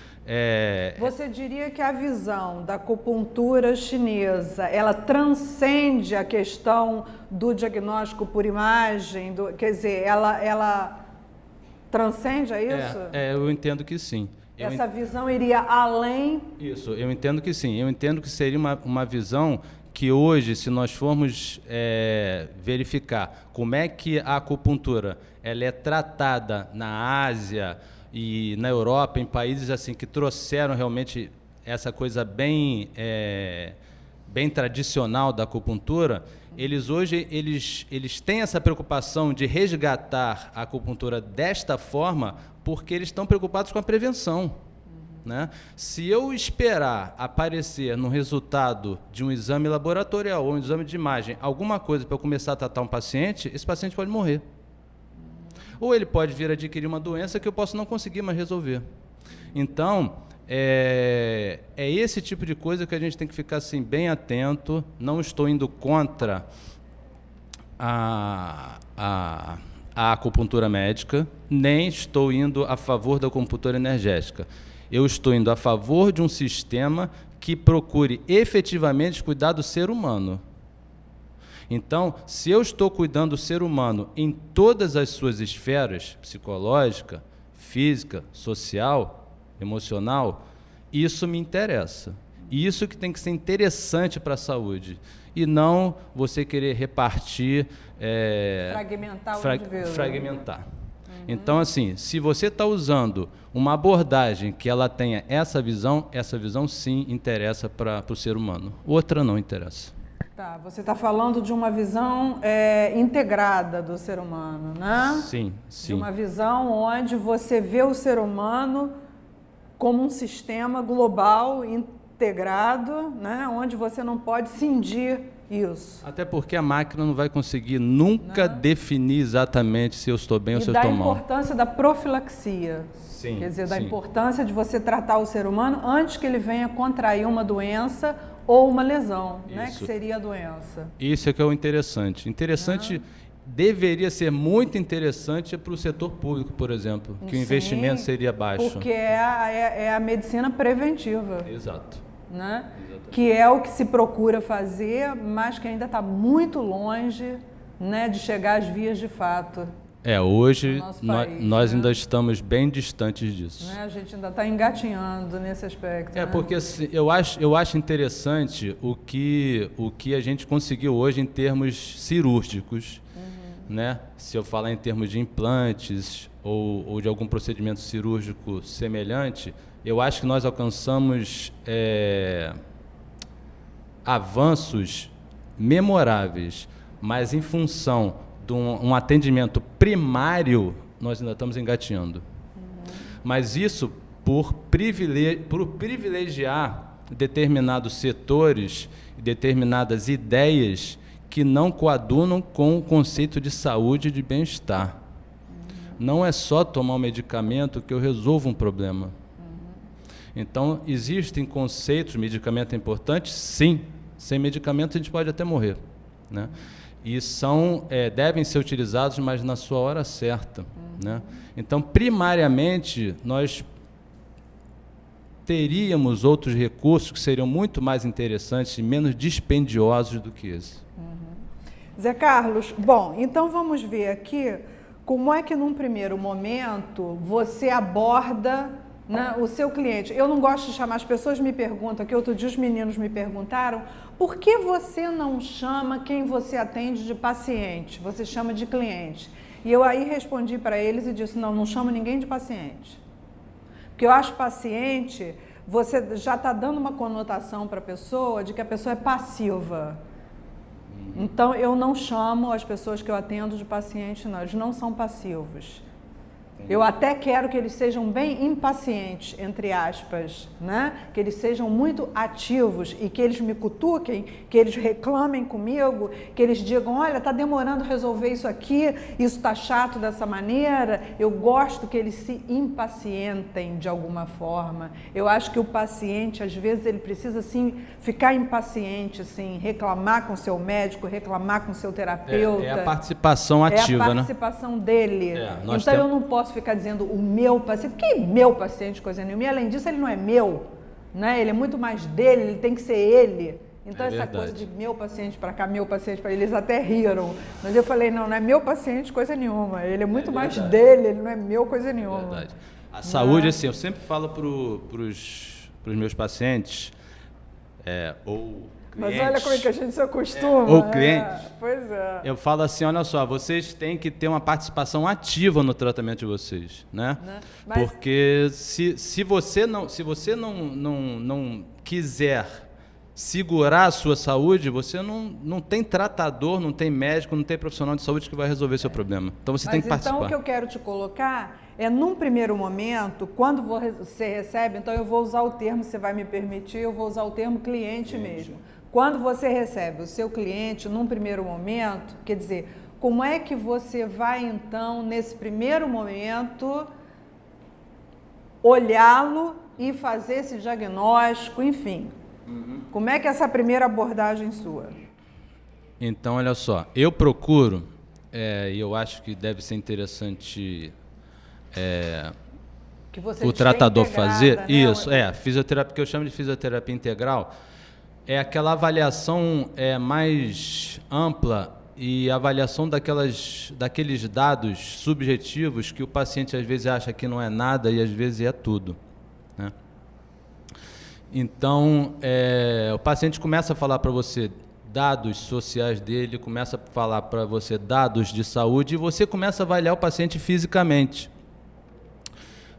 Você diria que a visão da acupuntura chinesa, ela transcende a questão do diagnóstico por imagem? Quer dizer, ela transcende a isso? Eu entendo que sim. Essa visão iria além? Isso, eu entendo que sim. Eu entendo que seria uma visão que hoje, se nós formos verificar como é que a acupuntura ela é tratada na Ásia e na Europa, em países assim que trouxeram realmente essa coisa bem tradicional da acupuntura, eles hoje têm essa preocupação de resgatar a acupuntura desta forma porque eles estão preocupados com a prevenção, né? Se eu esperar aparecer no resultado de um exame laboratorial ou um exame de imagem alguma coisa para eu começar a tratar um paciente, esse paciente pode morrer. Ou ele pode vir a adquirir uma doença que eu posso não conseguir mais resolver. Então, é esse tipo de coisa que a gente tem que ficar assim, bem atento. Não estou indo contra a acupuntura médica, nem estou indo a favor da acupuntura energética. Eu estou indo a favor de um sistema que procure efetivamente cuidar do ser humano. Então, se eu estou cuidando do ser humano em todas as suas esferas, psicológica, física, social, emocional, isso me interessa. Isso que tem que ser interessante para a saúde. E não você querer repartir... fragmentar o indivíduo. Fragmentar. Então, assim, se você está usando uma abordagem que ela tenha essa visão sim interessa para o ser humano. Outra não interessa. Tá, você está falando de uma visão integrada do ser humano, né? Sim, sim. De uma visão onde você vê o ser humano como um sistema global, integrado, né? Onde você não pode cindir isso. Até porque a máquina não vai conseguir nunca definir exatamente se eu estou bem ou se eu estou mal. E da importância da profilaxia. Sim, quer dizer, da sim. importância de você tratar o ser humano antes que ele venha contrair uma doença ou uma lesão, né, que seria a doença. Isso é que é o interessante. Interessante, deveria ser muito interessante para o setor público, por exemplo, que o investimento seria baixo. Porque é a medicina preventiva. Exato. Né? Que é o que se procura fazer, mas que ainda está muito longe, né, de chegar às vias de fato. Hoje país, nós ainda estamos bem distantes disso. Né? A gente ainda está engatinhando nesse aspecto. Né? Porque assim, eu acho interessante o que a gente conseguiu hoje em termos cirúrgicos. Né? Se eu falar em termos de implantes ou de algum procedimento cirúrgico semelhante, eu acho que nós alcançamos avanços memoráveis, mas em função de um atendimento primário, nós ainda estamos engatinhando. Mas isso por privilegiar determinados setores, determinadas ideias que não coadunam com o conceito de saúde e de bem-estar. Não é só tomar um medicamento que eu resolvo um problema. Então, existem conceitos, medicamento é importante? Sim. Sem medicamento a gente pode até morrer. Né? E devem ser utilizados, mas na sua hora certa. Né? Então, primariamente, nós teríamos outros recursos que seriam muito mais interessantes e menos dispendiosos do que esse. Zé Carlos, bom, então vamos ver aqui como é que num primeiro momento você aborda, né, o seu cliente. Eu não gosto de chamar, as pessoas me perguntam, que outro dia os meninos me perguntaram, por que você não chama quem você atende de paciente, você chama de cliente? E eu aí respondi para eles e disse, não chamo ninguém de paciente. Porque eu acho paciente, você já está dando uma conotação para a pessoa de que a pessoa é passiva. Então, eu não chamo as pessoas que eu atendo de paciente, não. Eles não são passivos. Eu até quero que eles sejam bem impacientes, entre aspas, né? Que eles sejam muito ativos e que eles me cutuquem, que eles reclamem comigo, que eles digam, olha, está demorando resolver isso aqui, isso está chato dessa maneira. Eu gosto que eles se impacientem de alguma forma. Eu acho que o paciente, às vezes, ele precisa, assim, ficar impaciente, assim, reclamar com o seu médico, reclamar com o seu terapeuta. É a participação ativa, né? É a participação dele. Então, eu não posso ficar dizendo o meu paciente, que meu paciente, coisa nenhuma. E além disso, ele não é meu, né? Ele é muito mais dele, ele tem que ser ele. Então, essa coisa de meu paciente para cá, meu paciente para eles até riram. Mas eu falei, não é meu paciente, coisa nenhuma. Ele é muito mais dele, ele não é meu, coisa nenhuma. Verdade. A saúde, assim, eu sempre falo para os meus pacientes, ou clientes, mas olha como é que a gente se acostuma. Ou clientes. Pois é. Eu falo assim, olha só, vocês têm que ter uma participação ativa no tratamento de vocês, né? Mas... Porque se você não quiser segurar a sua saúde, você não tem tratador, não tem médico, não tem profissional de saúde que vai resolver seu problema. Então você tem que participar. Então o que eu quero te colocar é, num primeiro momento, quando você recebe, então eu vou usar o termo, você vai me permitir, eu vou usar o termo cliente mesmo. Quando você recebe o seu cliente, num primeiro momento, quer dizer, como é que você vai, então, nesse primeiro momento, olhá-lo e fazer esse diagnóstico, enfim. Como é que é essa primeira abordagem sua? Então, olha só, eu procuro, e eu acho que deve ser interessante Que você o diz que é tratador integrada, fazer, né? isso, fisioterapia, que eu chamo de fisioterapia integral, é aquela avaliação mais ampla e avaliação daqueles dados subjetivos que o paciente às vezes acha que não é nada e às vezes é tudo, né? Então, o paciente começa a falar para você dados sociais dele, começa a falar para você dados de saúde e você começa a avaliar o paciente fisicamente.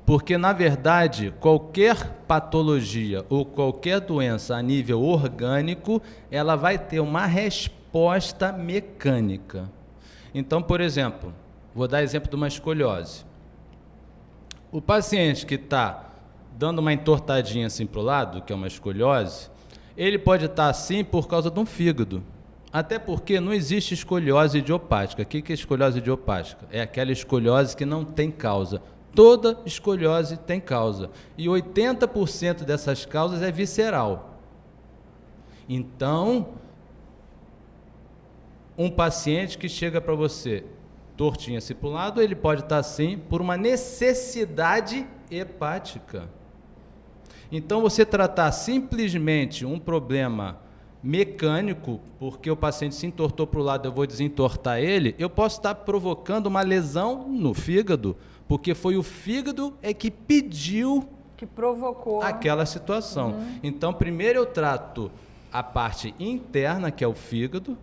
Porque, na verdade, qualquer patologia ou qualquer doença a nível orgânico, ela vai ter uma resposta mecânica. Então, por exemplo, vou dar exemplo de uma escoliose. O paciente que está dando uma entortadinha assim para o lado, que é uma escoliose, ele pode estar assim por causa de um fígado. Até porque não existe escoliose idiopática. O que é escoliose idiopática? É aquela escoliose que não tem causa. Toda escoliose tem causa. E 80% dessas causas é visceral. Então, um paciente que chega para você tortinho assim para o lado, ele pode estar assim por uma necessidade hepática. Então, você tratar simplesmente um problema mecânico, porque o paciente se entortou para o lado, eu vou desentortar ele, eu posso estar provocando uma lesão no fígado, porque foi o fígado que pediu, que provocou aquela situação. Então, primeiro eu trato a parte interna, que é o fígado,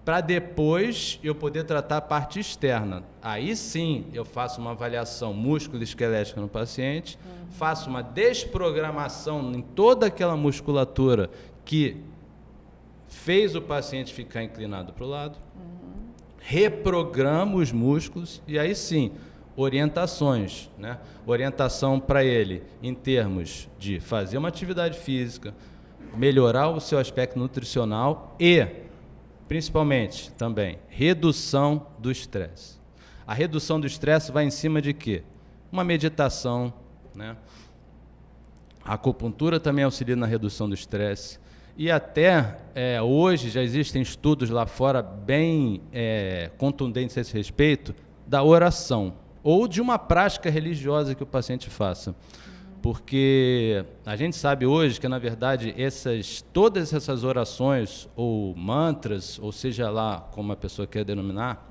para depois eu poder tratar a parte externa. Aí sim eu faço uma avaliação músculo-esquelética no paciente, faço uma desprogramação em toda aquela musculatura que fez o paciente ficar inclinado para o lado, reprogramo os músculos e aí sim, orientações, né? Orientação para ele em termos de fazer uma atividade física, melhorar o seu aspecto nutricional e, principalmente, também, redução do estresse. A redução do estresse vai em cima de quê? Uma meditação, né? A acupuntura também auxilia na redução do estresse. E até hoje já existem estudos lá fora bem contundentes a esse respeito da oração ou de uma prática religiosa que o paciente faça. Porque a gente sabe hoje que, na verdade, todas essas orações ou mantras, ou seja lá como a pessoa quer denominar,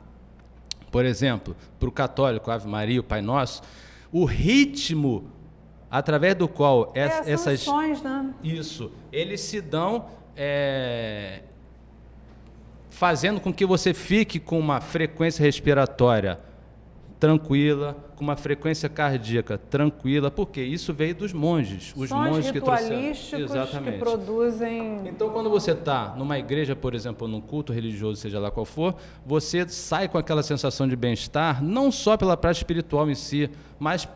por exemplo, para o católico, Ave Maria, o Pai Nosso, o ritmo através do qual essas ações, né? Isso, eles se dão fazendo com que você fique com uma frequência respiratória tranquila, com uma frequência cardíaca tranquila, porque isso veio dos monges. Os monges que trouxeram. Exatamente. Que produzem... Então, quando você está numa igreja, por exemplo, ou num culto religioso, seja lá qual for, você sai com aquela sensação de bem-estar, não só pela prática espiritual em si, mas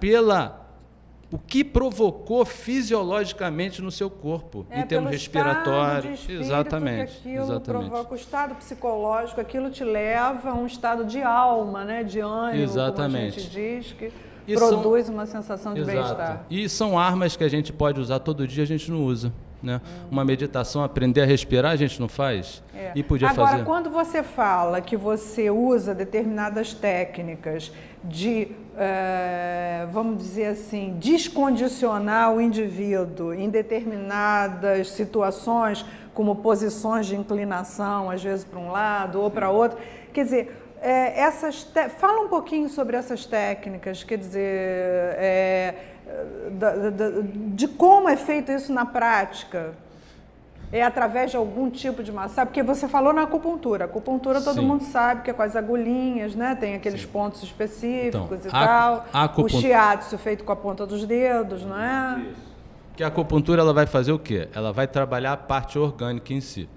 o que provocou fisiologicamente no seu corpo, em termos respiratórios. Exatamente. Aquilo provoca o estado psicológico, aquilo te leva a um estado de alma, né? De ânimo, como a gente diz, que produz uma sensação de bem-estar. E são armas que a gente pode usar todo dia, a gente não usa. Né? Uma meditação, aprender a respirar, a gente não faz? E podia fazer. Agora, quando você fala que você usa determinadas técnicas de, vamos dizer assim, descondicionar o indivíduo em determinadas situações, como posições de inclinação, às vezes para um lado ou para outro, quer dizer, fala um pouquinho sobre essas técnicas, quer dizer, de como é feito isso na prática. É através de algum tipo de massagem? Porque você falou na acupuntura. A acupuntura todo mundo sabe que é com as agulhinhas, né? Tem aqueles pontos específicos e tal. O shiatsu feito com a ponta dos dedos, não é? Isso. Que a acupuntura ela vai fazer o quê? Ela vai trabalhar a parte orgânica em si.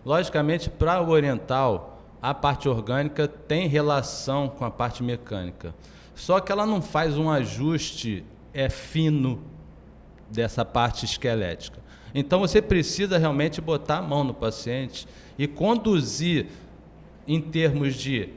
Logicamente, para o oriental, a parte orgânica tem relação com a parte mecânica. Só que ela não faz um ajuste fino dessa parte esquelética. Então, você precisa realmente botar a mão no paciente e conduzir em termos de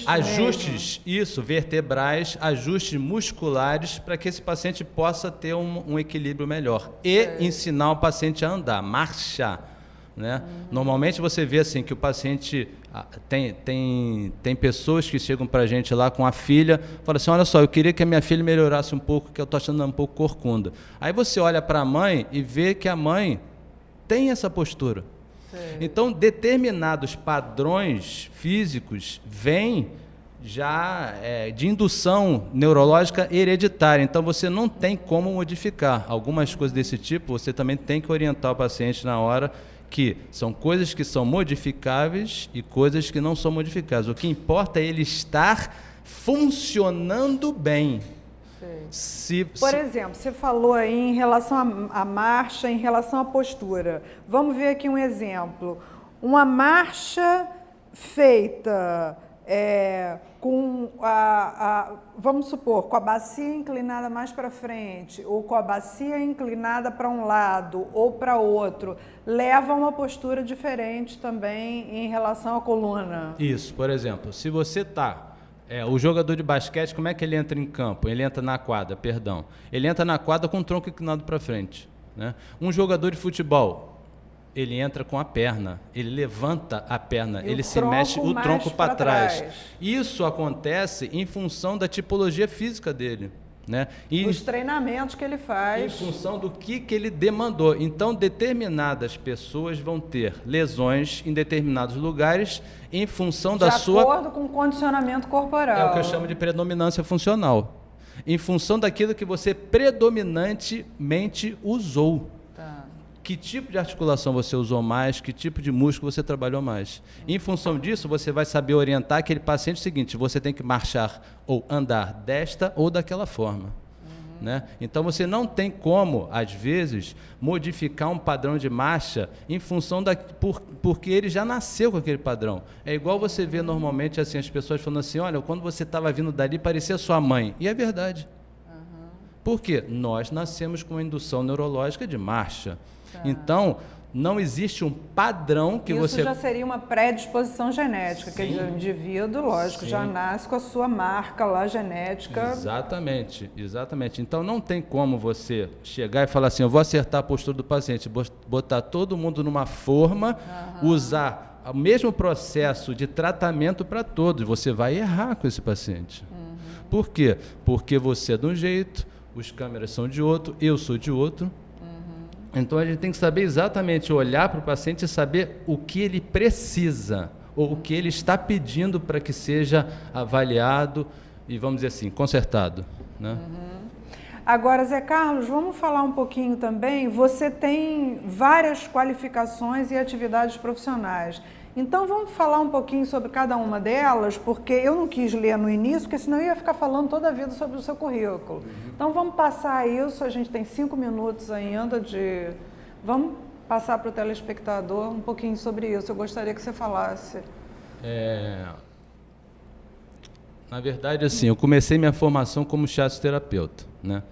ajustes, isso, vertebrais, ajustes musculares, para que esse paciente possa ter um equilíbrio melhor e ensinar o paciente a andar, marchar, né? Normalmente você vê assim que o paciente tem pessoas que chegam para a gente lá com a filha, falam assim, olha só, eu queria que a minha filha melhorasse um pouco, que eu estou achando ela um pouco corcunda. Aí você olha para a mãe e vê que a mãe tem essa postura. Então, determinados padrões físicos vêm já de indução neurológica hereditária. Então, você não tem como modificar. Algumas coisas desse tipo, você também tem que orientar o paciente na hora, que são coisas que são modificáveis e coisas que não são modificáveis. O que importa é ele estar funcionando bem. Por exemplo, você falou aí em relação à marcha, em relação à postura. Vamos ver aqui um exemplo. Uma marcha feita com vamos supor, com a bacia inclinada mais para frente, ou com a bacia inclinada para um lado ou para outro, leva a uma postura diferente também em relação à coluna. Isso, por exemplo, se você está... o jogador de basquete, como é que ele entra em campo? Ele entra na quadra, perdão. Ele entra na quadra com o tronco inclinado para frente, né? Um jogador de futebol, ele entra com a perna, ele levanta a perna, ele se mexe o tronco para trás. Isso acontece em função da tipologia física dele, né? E os treinamentos que ele faz. Em função do que ele demandou. Então, determinadas pessoas vão ter lesões em determinados lugares em função da sua... De acordo com o condicionamento corporal. É o que eu chamo de predominância funcional. Em função daquilo que você predominantemente usou. Tá. Que tipo de articulação você usou mais, que tipo de músculo você trabalhou mais. Em função disso, você vai saber orientar aquele paciente seguinte, você tem que marchar ou andar desta ou daquela forma. Né? Então, você não tem como, às vezes, modificar um padrão de marcha em função porque ele já nasceu com aquele padrão. É igual você vê normalmente assim, as pessoas falando assim, olha, quando você estava vindo dali, parecia sua mãe. E é verdade. Por quê? Nós nascemos com uma indução neurológica de marcha. Então, não existe um padrão que Isso já seria uma predisposição genética, que o indivíduo, lógico, já nasce com a sua marca lá genética. Exatamente, exatamente. Então, não tem como você chegar e falar assim, eu vou acertar a postura do paciente, botar todo mundo numa forma, usar o mesmo processo de tratamento para todos. Você vai errar com esse paciente. Por quê? Porque você é de um jeito, os câmeras são de outro, eu sou de outro. Então, a gente tem que saber exatamente, olhar para o paciente e saber o que ele precisa, ou o que ele está pedindo para que seja avaliado e, vamos dizer assim, consertado. Né? Agora, Zé Carlos, vamos falar um pouquinho também. Você tem várias qualificações e atividades profissionais. Então, vamos falar um pouquinho sobre cada uma delas, porque eu não quis ler no início, porque senão eu ia ficar falando toda a vida sobre o seu currículo. Então, vamos passar isso, a gente tem 5 minutos ainda de... Vamos passar para o telespectador um pouquinho sobre isso. Eu gostaria que você falasse. Na verdade, assim, eu comecei minha formação como shiatsioterapeuta, né?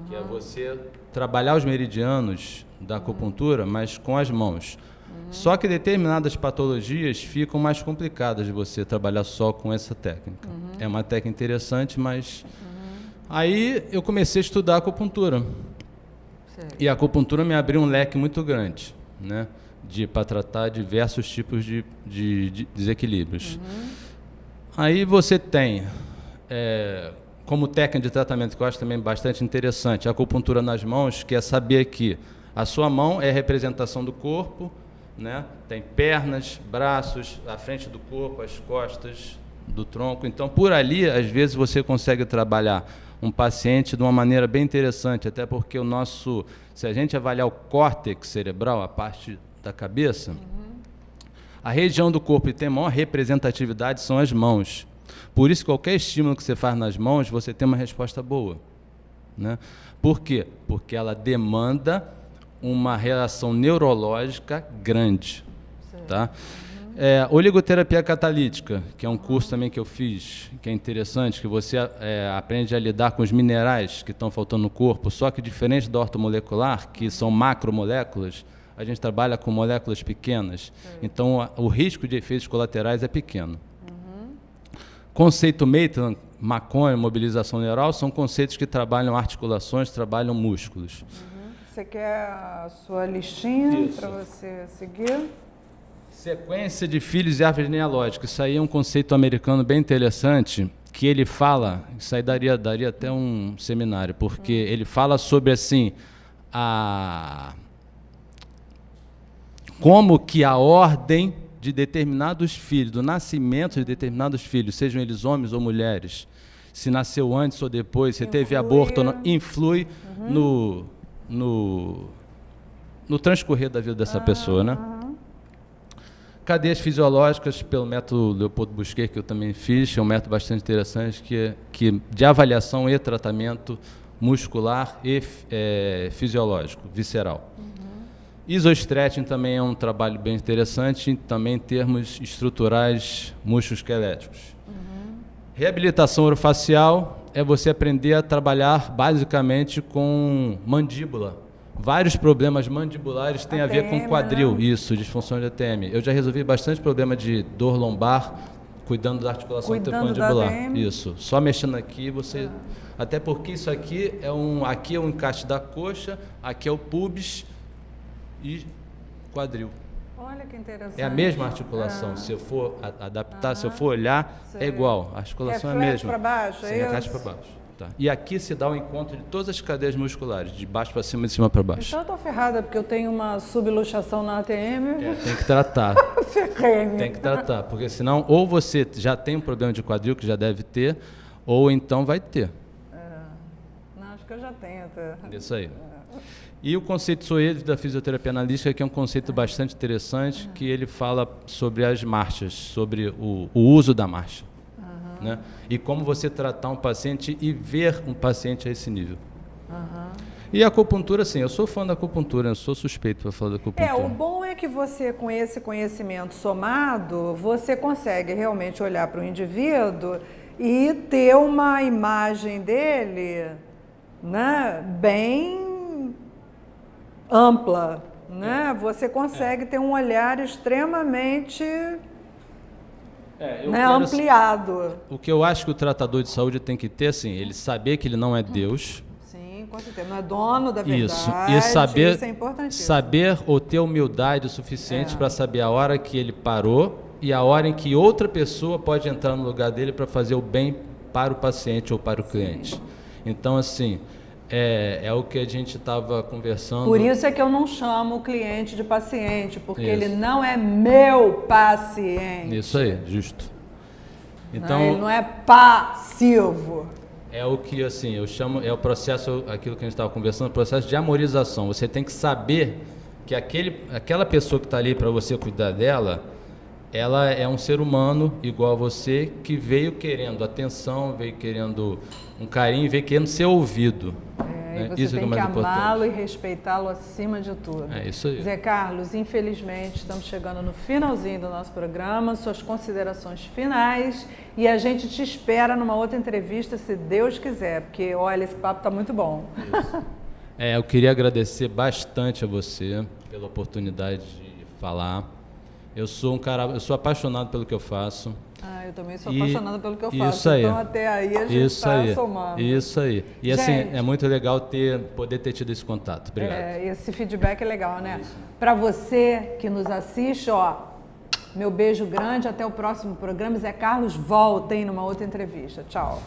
Que é você trabalhar os meridianos da acupuntura, mas com as mãos. Só que determinadas patologias ficam mais complicadas de você trabalhar só com essa técnica. É uma técnica interessante, mas... Aí eu comecei a estudar acupuntura. E a acupuntura me abriu um leque muito grande, né? Para tratar diversos tipos de desequilíbrios. Aí você tem, como técnica de tratamento, que eu acho também bastante interessante, a acupuntura nas mãos, que é saber que a sua mão é a representação do corpo, né? Tem pernas, braços, a frente do corpo, as costas do tronco. Então, por ali, às vezes, você consegue trabalhar um paciente de uma maneira bem interessante, até porque se a gente avaliar o córtex cerebral, a parte da cabeça, a região do corpo que tem maior representatividade são as mãos. Por isso, qualquer estímulo que você faz nas mãos, você tem uma resposta boa, né? Por quê? Porque ela demanda uma relação neurológica grande, tá? Oligoterapia catalítica, que é um curso também que eu fiz, que é interessante, que você aprende a lidar com os minerais que estão faltando no corpo, só que diferente da ortomolecular, que são macromoléculas, a gente trabalha com moléculas pequenas, então o risco de efeitos colaterais é pequeno. conceito Maitland, maconha, mobilização neural, são conceitos que trabalham articulações, trabalham músculos. Você quer a sua listinha Isso. para você seguir? Sequência de filhos e árvore genealógica. Isso aí é um conceito americano bem interessante, que ele fala, isso aí daria até um seminário, porque ele fala sobre assim, como que a ordem de determinados filhos, do nascimento de determinados filhos, sejam eles homens ou mulheres, se nasceu antes ou depois, se teve aborto ou não, influi no transcorrer da vida dessa pessoa, né? Cadeias fisiológicas, pelo método Leopoldo Busquet, que eu também fiz, é um método bastante interessante, que de avaliação e tratamento muscular e fisiológico, visceral. Isostretching também é um trabalho bem interessante, também em termos estruturais musculoesqueléticos. Reabilitação orofacial é você aprender a trabalhar basicamente com mandíbula. Vários problemas mandibulares têm a ver com quadril, né? Isso, disfunção de ATM. Eu já resolvi bastante problema de dor lombar, cuidando da articulação intermandibular. Isso, só mexendo aqui você... Até porque isso aqui aqui é o encaixe da coxa, aqui é o pubis e quadril. Olha que interessante. É a mesma articulação. Se eu for adaptar, se eu for olhar, é igual. A articulação é a mesma. Para baixo, sim, reflete para baixo. Tá. E aqui se dá o encontro de todas as cadeias musculares, de baixo para cima e de cima para baixo. Então eu estou ferrada, porque eu tenho uma subluxação na ATM. Tem que tratar. Ferrei-me. Tem que tratar, porque senão ou você já tem um problema de quadril, que já deve ter, ou então vai ter. Não, acho que eu já tenho. Isso aí. E o conceito Soedes da fisioterapia analítica, que é um conceito bastante interessante, que ele fala sobre as marchas, sobre o uso da marcha. Né? E como você tratar um paciente e ver um paciente a esse nível. E a acupuntura, sim, eu sou fã da acupuntura, eu sou suspeito para falar da acupuntura. O bom é que você, com esse conhecimento somado, você consegue realmente olhar para o indivíduo e ter uma imagem dele, né, bem ampla, né? Você consegue ter um olhar extremamente ampliado. O que eu acho que o tratador de saúde tem que ter, assim, ele saber que ele não é Deus. Sim, com certeza, não é dono da verdade. Isso, e saber, isso é importantíssimo. saber ou ter humildade o suficiente para saber a hora que ele parou e a hora em que outra pessoa pode entrar no lugar dele para fazer o bem para o paciente ou para o cliente. Então, assim, é o que a gente estava conversando. Por isso é que eu não chamo o cliente de paciente, porque ele não é meu paciente. Isso aí, justo. Então, ele não é passivo. É o que, assim, eu chamo, é o processo, aquilo que a gente estava conversando, o processo de amorização. Você tem que saber que aquela pessoa que está ali para você cuidar dela, ela é um ser humano igual a você, que veio querendo atenção, veio querendo um carinho, veio querendo ser ouvido. E você isso tem é que mais amá-lo e respeitá-lo acima de tudo. É isso aí. Zé Carlos, infelizmente estamos chegando no finalzinho do nosso programa, suas considerações finais, e a gente te espera numa outra entrevista, se Deus quiser, porque, olha, esse papo está muito bom. Isso. Eu queria agradecer bastante a você pela oportunidade de falar. Eu sou apaixonado pelo que eu faço. Eu também sou apaixonada pelo que eu faço. Isso aí. Então até aí a gente está somando. Isso aí. E gente, assim, é muito legal poder ter tido esse contato. Obrigado. Esse feedback é legal, né? Para você que nos assiste, meu beijo grande. Até o próximo programa. Zé Carlos, voltem numa outra entrevista. Tchau.